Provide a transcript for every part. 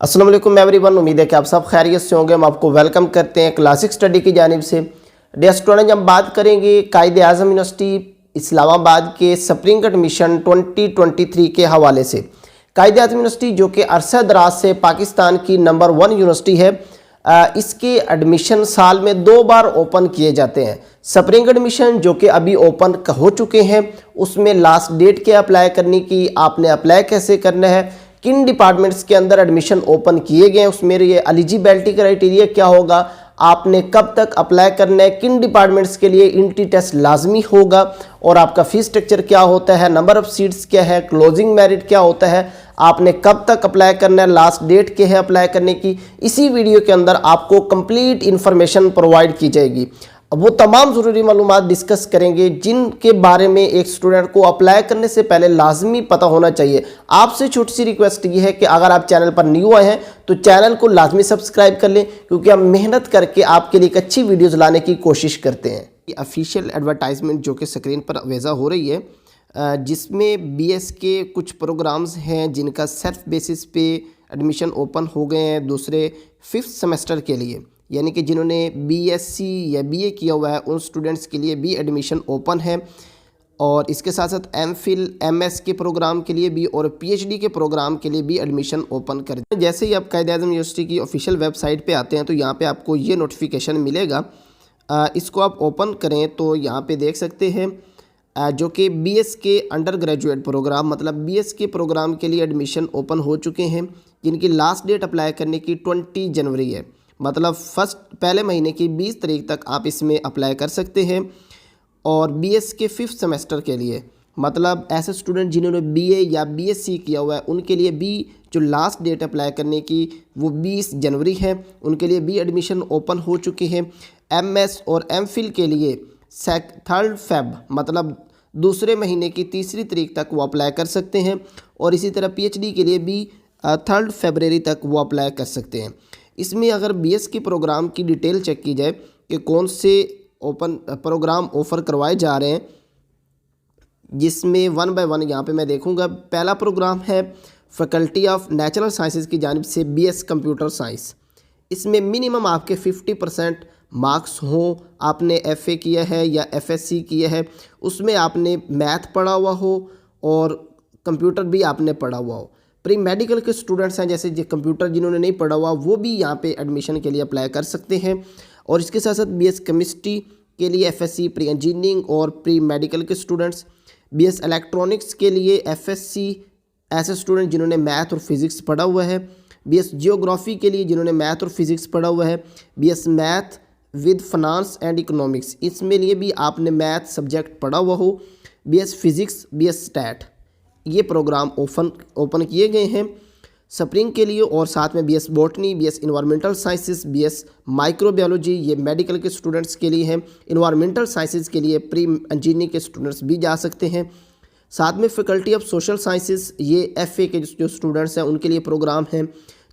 अस्सलाम वालेकुम एवरीवन, उम्मीद है कि आप सब खैरियत से होंगे। हम आपको वेलकम करते हैं क्लासिक स्टडी की जानिब से। डियर स्टूडेंट, हम बात करेंगे कायदे आज़म यूनिवर्सिटी इस्लामाबाद के स्प्रिंग एडमिशन 2023 के हवाले से। कायदे आज़म यूनिवर्सिटी जो कि अरसा दराज से पाकिस्तान की नंबर 1 यूनिवर्सिटी है, इसके एडमिशन साल में 2 बार ओपन किए जाते हैं। स्प्रिंग एडमिशन जो कि अभी ओपन हो चुके हैं, उसमें लास्ट डेट क्या अप्लाई करने की, आपने अप्लाई कैसे करना है, किन डिपार्टमेंट्स के अंदर एडमिशन ओपन किए गए हैं, उसमें ये एलिजिबिलिटी क्राइटेरिया क्या होगा, आपने कब तक अप्लाई करना है, किन डिपार्टमेंट्स के लिए एंट्री टेस्ट लाजमी होगा और आपका फीस स्ट्रक्चर क्या होता है, नंबर ऑफ सीट्स क्या है, क्लोजिंग मेरिट क्या होता है, आपने कब तक अप्लाई करना है, लास्ट डेट क्या है अप्लाई करने की। इसी वीडियो के अंदर आपको कंप्लीट इन्फॉर्मेशन प्रोवाइड की जाएगी। अब वो तमाम ज़रूरी मालूमात डिस्कस करेंगे जिनके बारे में एक स्टूडेंट को अप्लाई करने से पहले लाजमी पता होना चाहिए। आपसे छोटी सी रिक्वेस्ट ये है कि अगर आप चैनल पर न्यू आए हैं तो चैनल को लाजमी सब्सक्राइब कर लें, क्योंकि हम मेहनत करके आपके लिए एक अच्छी वीडियोस लाने की कोशिश करते हैं। ये ऑफिशियल एडवर्टाइजमेंट जो कि स्क्रीन पर वेज़ा हो रही है, जिसमें बीएस के कुछ प्रोग्राम्स हैं जिनका सेल्फ बेसिस पे एडमिशन ओपन हो गए हैं दूसरे 5th सेमेस्टर के लिए, यानी कि जिन्होंने बीएससी या बीए किया हुआ है उन स्टूडेंट्स के लिए भी एडमिशन ओपन है। और इसके साथ साथ एमफिल एमएस के प्रोग्राम के लिए भी और पीएचडी के प्रोग्राम के लिए भी एडमिशन ओपन कर दिया। जैसे ही आप कायदे आज़म यूनिवर्सिटी की ऑफिशियल वेबसाइट पे आते हैं तो यहाँ पे आपको ये नोटिफिकेशन मिलेगा। इसको आप ओपन करें तो यहाँ पे देख सकते हैं जो कि बीएस के अंडर ग्रेजुएट प्रोग्राम, मतलब बीएस के प्रोग्राम के लिए एडमिशन ओपन हो चुके हैं, जिनकी लास्ट डेट अप्लाई करने की 20 जनवरी है। मतलब पहले महीने की 20 तारीख तक आप इसमें अप्लाई कर सकते हैं। और बीएस के 5th सेमेस्टर के लिए, मतलब ऐसे स्टूडेंट जिन्होंने बीए या बीएससी किया हुआ है उनके लिए भी जो लास्ट डेट अप्लाई करने की वो 20 जनवरी है, उनके लिए भी एडमिशन ओपन हो चुके हैं। एमएस और एमफिल के लिए 3 फेब मतलब दूसरे महीने की 3 तारीख तक वो अप्लाई कर सकते हैं। और इसी तरह पीएचडी के लिए भी 3 फरवरी तक वो अप्लाई कर सकते हैं। इसमें अगर बीएस के प्रोग्राम की डिटेल चेक की जाए कि कौन से ओपन प्रोग्राम ऑफ़र करवाए जा रहे हैं, जिसमें 1 बाय 1 यहाँ पे मैं देखूँगा। पहला प्रोग्राम है फैकल्टी ऑफ नेचुरल साइंसेज की जानिब से बीएस कंप्यूटर साइंस। इसमें मिनिमम आपके 50% मार्क्स हों, आपने एफए किया है या एफएससी किया है, उसमें आपने मैथ पढ़ा हुआ हो और कंप्यूटर भी आपने पढ़ा हुआ हो। प्री मेडिकल के स्टूडेंट्स हैं जैसे कंप्यूटर जिन्होंने नहीं पढ़ा हुआ, वो भी यहाँ पे एडमिशन के लिए अप्लाई कर सकते हैं। और इसके साथ साथ बीएस केमिस्ट्री के लिए एफएससी प्री इंजीनियरिंग और प्री मेडिकल के स्टूडेंट्स, बीएस इलेक्ट्रॉनिक्स के लिए एफएससी ऐसे स्टूडेंट जिन्होंने मैथ और फिज़िक्स पढ़ा हुआ है, बीएस जियोग्राफी के लिए जिन्होंने मैथ और फिज़िक्स पढ़ा हुआ है, BS math with finance and economics इसमें लिए भी आपने मैथ सब्जेक्ट पढ़ा हुआ हो, बीएस फिज़िक्स, बीएस स्टैट, ये प्रोग्राम ओपन किए गए हैं स्प्रिंग के लिए। और साथ में BS botany, BS environmental sciences, BS microbiology ये मेडिकल के स्टूडेंट्स के लिए हैं। इन्वायरमेंटल साइंसेस के लिए प्री इंजीनियरिंग के स्टूडेंट्स भी जा सकते हैं। साथ में फैकल्टी ऑफ सोशल साइंसेस ये एफए के जो स्टूडेंट्स हैं उनके लिए प्रोग्राम है,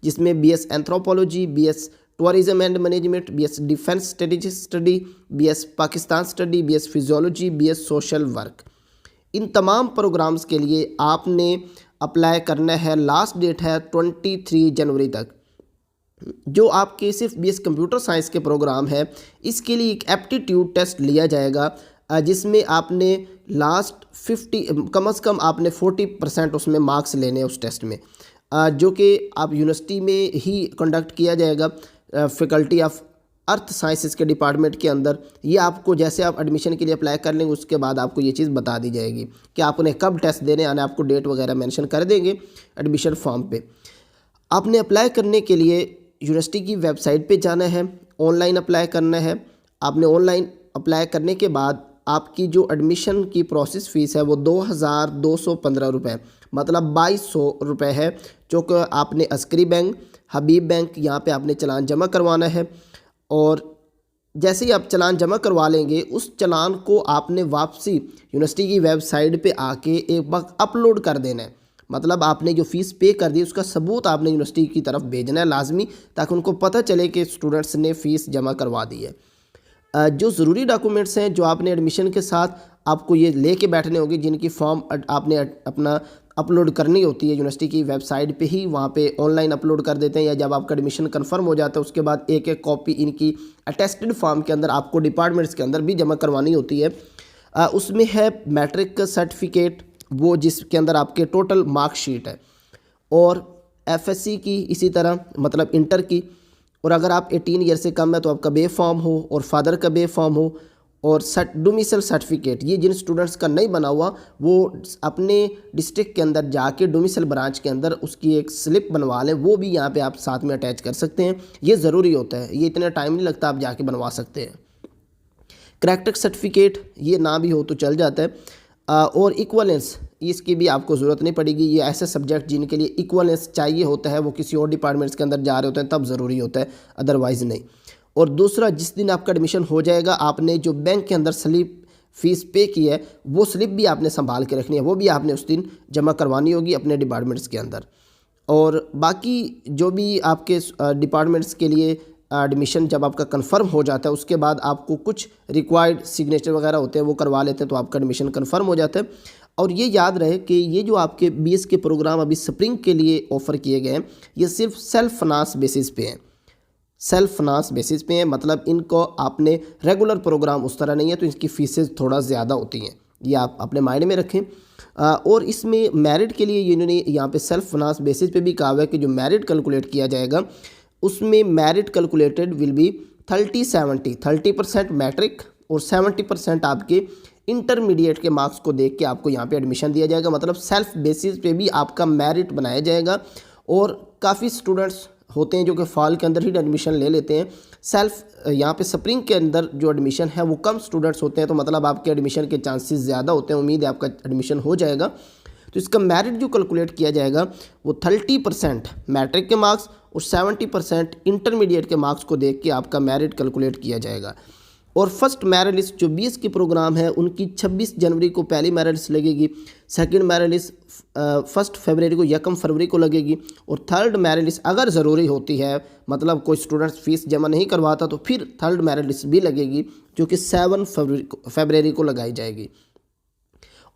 जिसमें BS anthropology, BS tourism and management, BS defence study, BS Pakistan study, BS physiology, BS social work. इन तमाम प्रोग्राम्स के लिए आपने अप्लाई करना है। लास्ट डेट है 23 जनवरी तक। जो आपके सिर्फ बीएस कंप्यूटर साइंस के प्रोग्राम है, इसके लिए एक एप्टीट्यूड टेस्ट लिया जाएगा, जिसमें आपने कम से कम आपने 40% उसमें मार्क्स लेने हैं उस टेस्ट में, जो कि आप यूनिवर्सिटी में ही कंडक्ट किया जाएगा फैकल्टी ऑफ अर्थ साइंसेस के डिपार्टमेंट के अंदर। ये आपको जैसे आप एडमिशन के लिए अप्लाई कर लेंगे उसके बाद आपको ये चीज़ बता दी जाएगी कि आपने कब टेस्ट देने आने, आपको डेट वगैरह मेंशन कर देंगे एडमिशन फॉर्म पे। आपने अप्लाई करने के लिए यूनिवर्सिटी की वेबसाइट पे जाना है, ऑनलाइन अप्लाई करना है। आपने ऑनलाइन अप्लाई करने के बाद आपकी जो एडमिशन की प्रोसेस फ़ीस है वो 2215 रुपये मतलब 2200 रुपये है, जो कि आपने अस्करी बैंक, हबीब बैंक यहाँ पे आपने चालान जमा करवाना है। और जैसे ही आप चालान जमा करवा लेंगे, उस चालान को आपने वापसी यूनिवर्सिटी की वेबसाइट पे आके एक बार अपलोड कर देना है। मतलब आपने जो फ़ीस पे कर दी उसका सबूत आपने यूनिवर्सिटी की तरफ भेजना है लाजमी, ताकि उनको पता चले कि स्टूडेंट्स ने फ़ीस जमा करवा दी है। जो ज़रूरी डॉक्यूमेंट्स हैं जो आपने एडमिशन के साथ आपको ये लेके बैठने होंगे, जिनकी फॉर्म आपने अपना अपलोड करनी होती है यूनिवर्सिटी की वेबसाइट पे ही, वहाँ पे ऑनलाइन अपलोड कर देते हैं, या जब आपका एडमिशन कंफर्म हो जाता है उसके बाद एक एक कॉपी इनकी अटेस्टेड फॉर्म के अंदर आपको डिपार्टमेंट्स के अंदर भी जमा करवानी होती है। उसमें है मैट्रिक सर्टिफिकेट, वो जिसके अंदर आपके टोटल मार्कशीट है, और एफएससी की इसी तरह, मतलब इंटर की, और अगर आप 18 ईयर से कम है तो आपका बे फॉर्म हो और फादर का बे फॉर्म हो, और डोमिसाइल सर्टिफिकेट। ये जिन स्टूडेंट्स का नहीं बना हुआ वो अपने डिस्ट्रिक्ट के अंदर जाके डोमिसाइल ब्रांच के अंदर उसकी एक स्लिप बनवा लें, वो भी यहाँ पे आप साथ में अटैच कर सकते हैं। ये ज़रूरी होता है, ये इतना टाइम नहीं लगता, आप जाके बनवा सकते हैं। करैक्टर सर्टिफिकेट ये ना भी हो तो चल जाता है। और इक्वलेंस, इसकी भी आपको ज़रूरत नहीं पड़ेगी। ये ऐसे सब्जेक्ट जिनके लिए इक्वलेंस चाहिए होता है, वो किसी और डिपार्टमेंट्स के अंदर जा रहे होते हैं तब ज़रूरी होता है, अदरवाइज़ नहीं। और दूसरा, जिस दिन आपका एडमिशन हो जाएगा आपने जो बैंक के अंदर स्लिप फ़ीस पे की है वो स्लिप भी आपने संभाल के रखनी है, वो भी आपने उस दिन जमा करवानी होगी अपने डिपार्टमेंट्स के अंदर। और बाकी जो भी आपके डिपार्टमेंट्स के लिए एडमिशन जब आपका कंफर्म हो जाता है उसके बाद आपको कुछ रिक्वायर्ड सिग्नेचर वगैरह होते हैं वो करवा लेते हैं, तो आपका एडमिशन कंफर्म हो जाता है। और ये याद रहे कि ये जो आपके बीएस के प्रोग्राम अभी स्प्रिंग के लिए ऑफ़र किए गए हैं ये सिर्फ सेल्फ फाइनेंस बेसिस पे हैं, सेल्फ फाइनेंस बेसिस पे हैं, मतलब इनको आपने रेगुलर प्रोग्राम उस तरह नहीं है तो इसकी फ़ीसेस थोड़ा ज़्यादा होती हैं, ये आप अपने माइंड में रखें। और इसमें मेरिट के लिए इन्होंने यहाँ पे सेल्फ फाइनेंस बेसिस पे भी कहा हुआ है कि जो मेरिट कैलकुलेट किया जाएगा उसमें merit calculated will be 30% matric और 70% आपके इंटरमीडिएट के मार्क्स को देख के आपको यहाँ पे एडमिशन दिया जाएगा, मतलब सेल्फ बेसिस पे भी आपका मेरिट बनाया जाएगा। और काफ़ी स्टूडेंट्स होते हैं जो कि फॉल के अंदर ही एडमिशन ले लेते हैं, सेल्फ यहाँ पे स्प्रिंग के अंदर जो एडमिशन है वो कम स्टूडेंट्स होते हैं, तो मतलब आपके एडमिशन के चांसेस ज़्यादा होते हैं, उम्मीद है आपका एडमिशन हो जाएगा। तो इसका मेरिट जो कैलकुलेट किया जाएगा वो 30% मैट्रिक के मार्क्स और 70% इंटरमीडिएट के मार्क्स को देख के आपका मेरिट कैलकुलेट किया जाएगा। और फर्स्ट मेरिट लिस्ट जो 20 के प्रोग्राम है उनकी 26 जनवरी को पहली मेरिट लिस्ट लगेगी, सेकंड मेरिट लिस्ट 1 फरवरी को, 1 फरवरी को लगेगी, और थर्ड मेरिट लिस्ट अगर ज़रूरी होती है, मतलब कोई स्टूडेंट्स फीस जमा नहीं करवाता तो फिर थर्ड मेरिट लिस्ट भी लगेगी जो कि 7 फरवरी को लगाई जाएगी।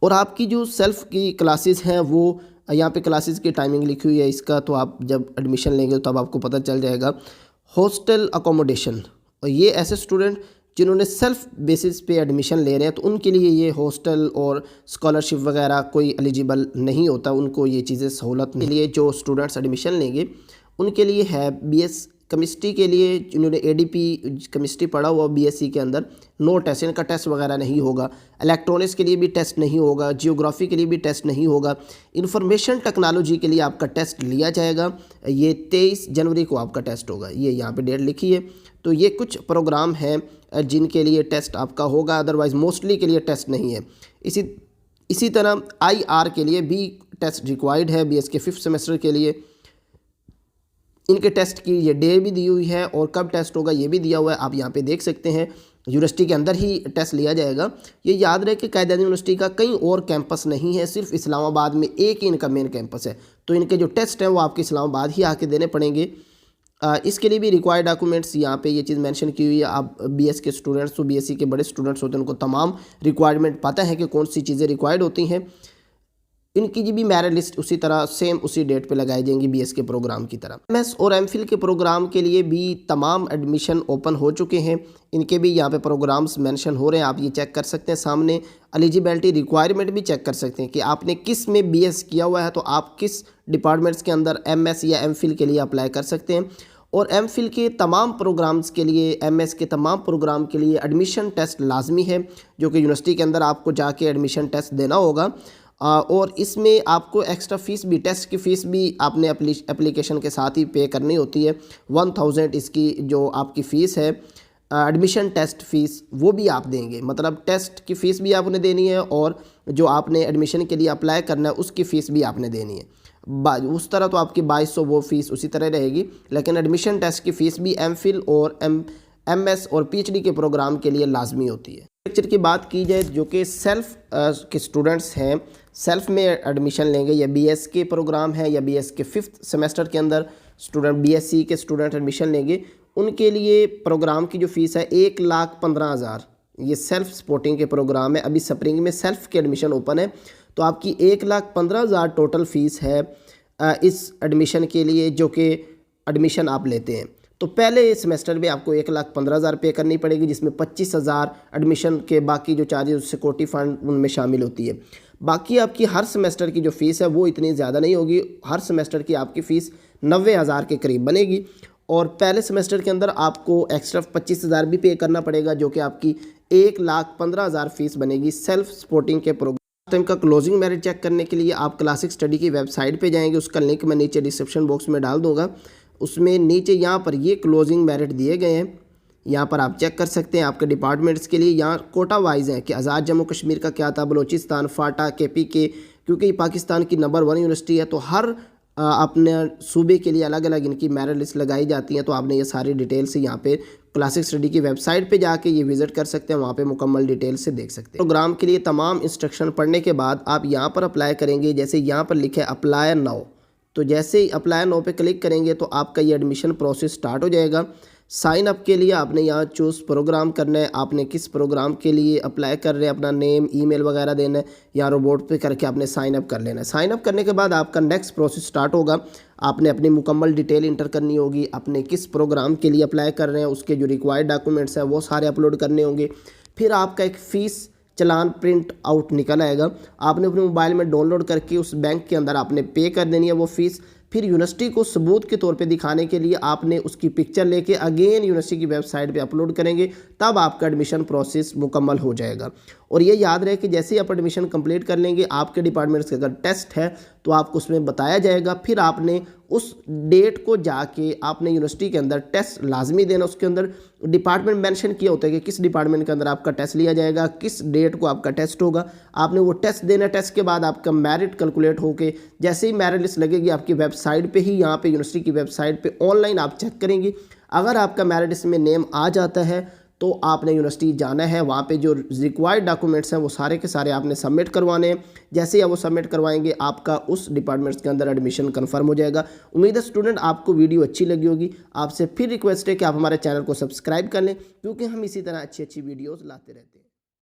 और आपकी जो सेल्फ की क्लासेस हैं वो यहाँ पे क्लासेस की टाइमिंग लिखी हुई है इसका, तो आप जब एडमिशन लेंगे तब आपको पता चल जाएगा। हॉस्टल अकोमोडेशन, और ये ऐसे स्टूडेंट जिन्होंने सेल्फ बेसिस पे एडमिशन ले रहे हैं तो उनके लिए ये हॉस्टल और स्कॉलरशिप वगैरह कोई एलिजिबल नहीं होता, उनको ये चीज़ें सहूलत के लिए जो स्टूडेंट्स एडमिशन लेंगे उनके लिए है। बीएस केमिस्ट्री के लिए जिन्होंने एडीपी केमिस्ट्री पढ़ा हुआ बीएससी के अंदर नो टेस्ट, इनका टेस्ट वगैरह नहीं होगा। इलेक्ट्रॉनिक्स के लिए भी टेस्ट नहीं होगा, जियोग्राफी के लिए भी टेस्ट नहीं होगा। इंफॉर्मेशन टेक्नोलॉजी के लिए आपका टेस्ट लिया जाएगा, ये 23 जनवरी को आपका टेस्ट होगा, ये यहाँ पे डेट लिखी है। तो ये कुछ प्रोग्राम हैं जिनके लिए टेस्ट आपका होगा, अदरवाइज़ मोस्टली के लिए टेस्ट नहीं है। इसी तरह आईआर के लिए भी टेस्ट रिक्वायर्ड है, बीएस के 5th सेमेस्टर के लिए इनके टेस्ट की ये डे भी दी हुई है और कब टेस्ट होगा ये भी दिया हुआ है, आप यहाँ पे देख सकते हैं। यूनिवर्सिटी के अंदर ही टेस्ट लिया जाएगा। ये याद रहे कि कायदा यूनिवर्सिटी का कहीं और कैंपस नहीं है, सिर्फ इस्लामाबाद में एक ही इनका मेन कैंपस है, तो इनके जो टेस्ट हैं वो आपके इस्लामाबाद ही आके देने पड़ेंगे। इसके लिए भी रिक्वायर्ड डॉक्यूमेंट्स यहाँ पे ये चीज़ मेंशन की हुई है। आप बीएस के स्टूडेंट्स तो बीएससी के बड़े स्टूडेंट्स होते हैं, उनको तमाम रिक्वायरमेंट पता है कि कौन सी चीज़ें रिक्वायर्ड होती हैं। इनकी जी भी मेरिट लिस्ट उसी तरह सेम उसी डेट पे लगाई जाएंगी बीएस के प्रोग्राम की तरह। एमएस और एमफिल के प्रोग्राम के लिए भी तमाम एडमिशन ओपन हो चुके हैं, इनके भी यहाँ पे प्रोग्राम्स मेंशन हो रहे हैं, आप ये चेक कर सकते हैं। सामने एलिजिबिलिटी रिक्वायरमेंट भी चेक कर सकते हैं कि आपने किस में बीएस किया हुआ है, तो आप किस डिपार्टमेंट्स के अंदर एमएस या एमफिल के लिए अप्लाई कर सकते हैं। और एमफिल के तमाम प्रोग्राम्स के लिए, एमएस के तमाम प्रोग्राम के लिए एडमिशन टेस्ट लाजमी है, जो कि यूनिवर्सिटी के अंदर आपको जाके एडमिशन टेस्ट देना होगा। और इसमें आपको एक्स्ट्रा फ़ीस भी, टेस्ट की फ़ीस भी आपने एप्लीकेशन के साथ ही पे करनी होती है। 1000 इसकी जो आपकी फ़ीस है एडमिशन टेस्ट फ़ीस वो भी आप देंगे, मतलब टेस्ट की फ़ीस भी आपने देनी है और जो आपने एडमिशन के लिए अप्लाई करना है उसकी फ़ीस भी आपने देनी है। उस तरह तो आपकी 2200 वो फ़ीस उसी तरह रहेगी, लेकिन एडमिशन टेस्ट की फ़ीस भी एमफिल और एमएस और पीएचडी के प्रोग्राम के लिए लाजमी होती है। लेक्चर की बात की जाए जो कि सेल्फ के स्टूडेंट्स हैं, सेल्फ में एडमिशन लेंगे, या बीएस के प्रोग्राम है या बीएस के 5th सेमेस्टर के अंदर स्टूडेंट बीएससी के स्टूडेंट एडमिशन लेंगे, उनके लिए प्रोग्राम की जो फ़ीस है 1,15,000, ये सेल्फ सपोर्टिंग के प्रोग्राम है। अभी स्प्रिंग में सेल्फ के एडमिशन ओपन है, तो आपकी 1,15,000 टोटल फ़ीस है इस एडमिशन के लिए, जो कि एडमिशन आप लेते हैं। तो पहले सेमेस्टर में आपको 1,15,000 पे करनी पड़ेगी, जिसमें 25,000 एडमिशन के बाकी जो चार्जेस सिक्योरिटी फंड उनमें शामिल होती है। बाकी आपकी हर सेमेस्टर की जो फ़ीस है वो इतनी ज़्यादा नहीं होगी। हर सेमेस्टर की आपकी फ़ीस 90,000 के करीब बनेगी, और पहले सेमेस्टर के अंदर आपको एक्स्ट्रा 25,000 भी पे करना पड़ेगा, जो कि आपकी 1,15,000 फ़ीस बनेगी सेल्फ सपोर्टिंग के प्रोग्राम। टाइम का क्लोजिंग मेरिट चेक करने के लिए आप क्लासिक स्टडी की वेबसाइट पे जाएंगे, उसका लिंक मैं नीचे डिस्क्रिप्शन बॉक्स में डाल दूंगा। उसमें नीचे यहाँ पर ये क्लोजिंग मेरिट दिए गए हैं, यहाँ पर आप चेक कर सकते हैं आपके डिपार्टमेंट्स के लिए। यहाँ कोटा वाइज है कि आज़ाद जम्मू कश्मीर का क्या था, बलूचिस्तान, फाटा, KPK, क्योंकि ये पाकिस्तान की नंबर 1 यूनिवर्सिटी है, तो हर अपने सूबे के लिए अलग अलग इनकी मेरिट लिस्ट लगाई जाती है। तो आपने ये सारी डिटेल से यहाँ पे क्लासिक स्टडी की वेबसाइट पे जाके ये विजिट कर सकते हैं, वहाँ पे मुकम्मल डिटेल से देख सकते हैं। प्रोग्राम के लिए तमाम इंस्ट्रक्शन पढ़ने के बाद आप यहाँ पर अप्लाई करेंगे। जैसे यहाँ पर लिखे है अप्लाई नाउ, तो जैसे ही अप्लाई नाउ पे क्लिक करेंगे तो आपका ये एडमिशन प्रोसेस स्टार्ट हो जाएगा। साइन अप के लिए आपने यहाँ चूज़ प्रोग्राम करना है, आपने किस प्रोग्राम के लिए अप्लाई कर रहे हैं, अपना नेम, ईमेल वगैरह देना है, या रोबोट पे करके आपने साइन अप कर लेना है। साइन अप करने के बाद आपका नेक्स्ट प्रोसेस स्टार्ट होगा। आपने अपनी मुकम्मल डिटेल इंटर करनी होगी, अपने किस प्रोग्राम के लिए अप्लाई कर रहे हैं, उसके जो रिक्वायर्ड डॉक्यूमेंट्स हैं वो सारे अपलोड करने होंगे। फिर आपका एक फ़ीस चलान प्रिंट आउट निकल आएगा, आपने अपने मोबाइल में डाउनलोड करके उस बैंक के अंदर आपने पे कर देनी है वो फ़ीस। फिर यूनिवर्सिटी को सबूत के तौर पे दिखाने के लिए आपने उसकी पिक्चर लेके अगेन यूनिवर्सिटी की वेबसाइट पे अपलोड करेंगे, तब आपका एडमिशन प्रोसेस मुकम्मल हो जाएगा। और ये याद रहे कि जैसे ही आप एडमिशन कंप्लीट कर लेंगे, आपके डिपार्टमेंट्स का अगर टेस्ट है तो आपको उसमें बताया जाएगा। फिर आपने उस डेट को जाके आपने यूनिवर्सिटी के अंदर टेस्ट लाजमी देना। उसके अंदर डिपार्टमेंट मेंशन किया होता है कि किस डिपार्टमेंट के अंदर आपका टेस्ट लिया जाएगा, किस डेट को आपका टेस्ट होगा। आपने वो टेस्ट देना, टेस्ट के बाद आपका मेरिट कैलकुलेट होके जैसे ही मेरिट लिस्ट लगेगी आपकी वेबसाइट पे ही, यहाँ पे यूनिवर्सिटी की वेबसाइट पे ऑनलाइन आप चेक करेंगे। अगर आपका मेरिट लिस्ट में नेम आ जाता है तो आपने यूनिवर्सिटी जाना है, वहाँ पे जो रिक्वायर्ड डॉक्यूमेंट्स हैं वो सारे के सारे आपने सबमिट करवाने हैं। जैसे ही आप वो सबमिट करवाएंगे आपका उस डिपार्टमेंट्स के अंदर एडमिशन कंफर्म हो जाएगा। उम्मीद है स्टूडेंट आपको वीडियो अच्छी लगी होगी। आपसे फिर रिक्वेस्ट है कि आप हमारे चैनल को सब्सक्राइब कर लें, क्योंकि हम इसी तरह अच्छी अच्छी वीडियोज़ लाते रहते हैं।